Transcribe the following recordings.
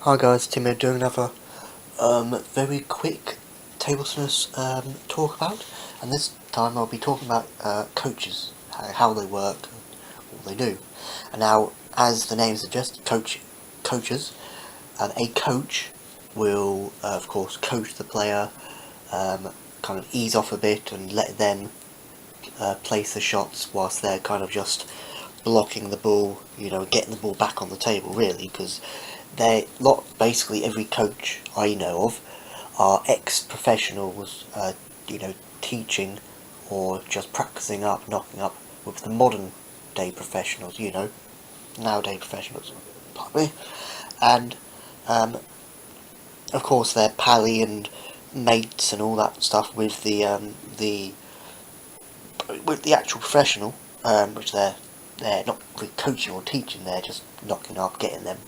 Hi guys, Tim here doing another very quick table tennis talk about, and this time I'll be talking about coaches, how they work, what they do. And now, as the name suggests, coaches. A coach will, of course, coach the player, kind of ease off a bit and let them place the shots whilst they're kind of just blocking the ball, getting the ball back on the table, really, because basically every coach I know of are ex-professionals, teaching or just practicing up, knocking up with the modern day professionals, nowadays professionals, pardon me, and of course they're pally and mates and all that stuff with the actual professional, which they're not really coaching or teaching, they're just knocking up, getting them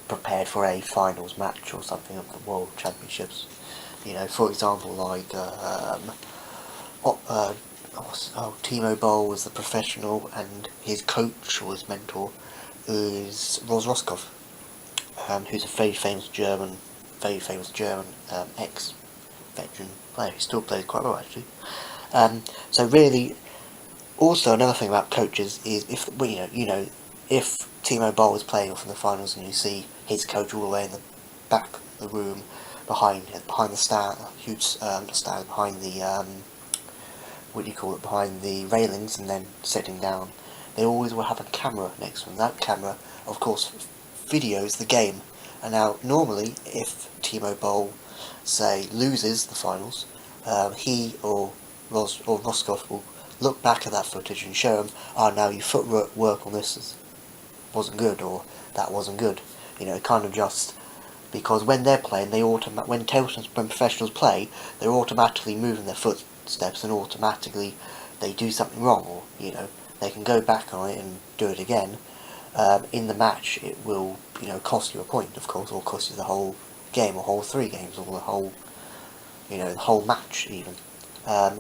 prepared for a finals match or something of the World Championships. For example, like Timo Boll was the professional, and his coach or his mentor is Ros Roskopf, who's a very famous German ex-veteran player. He still plays quite well, actually. So really, also another thing about coaches is if Timo Boll is playing off in the finals and you see his coach all the way in the back of the room behind the stand, huge stand behind the behind the railings, and then sitting down, they always will have a camera next to them. That camera, of course, videos the game. And now, normally, if Timo Boll, say, loses the finals, he or Roskopf will look back at that footage and show him, now your footwork on this wasn't good, or that wasn't good. Kind of just because when they're playing, when professionals play, they're automatically moving their footsteps, and automatically they do something wrong, or they can go back on it and do it again. In the match, it will cost you a point, of course, or cost you the whole game, or whole 3 games, or the whole match even.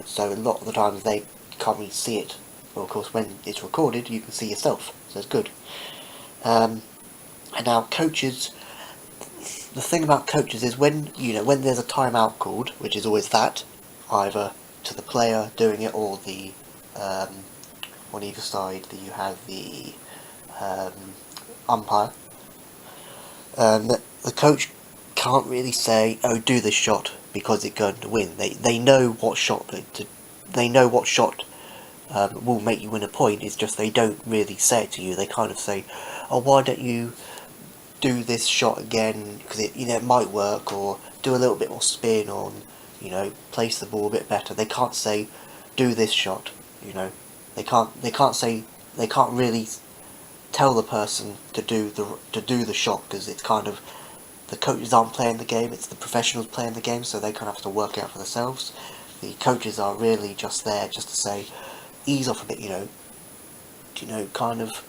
So a lot of the times they can't really see it. But of course, when it's recorded, you can see yourself, so it's good. And now coaches, the thing about coaches is when there's a timeout called, which is always that, either to the player doing it or the on either side, you have the umpire. The coach can't really say, "Oh, do this shot because it's going to win." They know what shot will make you win a point. It's just they don't really say it to you. They kind of say, "Oh, why don't you do this shot again, because it might work," or do a little bit more spin on, place the ball a bit better. They can't say, "Do this shot." They can't really tell the person to do the shot, because it's kind of, the coaches aren't playing the game, it's the professionals playing the game, so they kind of have to work it out for themselves. The coaches are really just there just to say, ease off a bit, kind of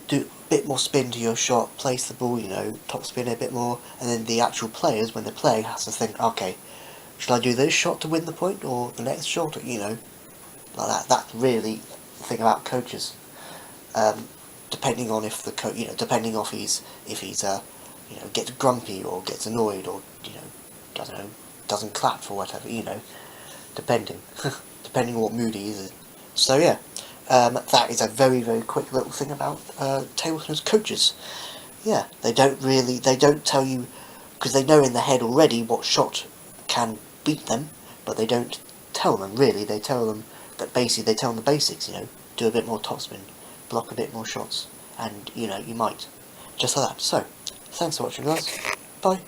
do a bit more spin to your shot, place the ball, top spin a bit more, and then the actual players, when they're playing, has to think, okay, should I do this shot to win the point, or the next shot, like that. That's really the thing about coaches. Depending on if the coach, depending on if he's gets grumpy or gets annoyed, or doesn't clap for whatever, depending depending on what mood he is in. So yeah, that is a very, very quick little thing about table tennis coaches. Yeah, they don't tell you, because they know in their head already what shot can beat them, but they don't tell them really. They tell them that basically they tell them the basics. Do a bit more topspin, block a bit more shots, and you might just like that. So, thanks for watching, guys. Bye.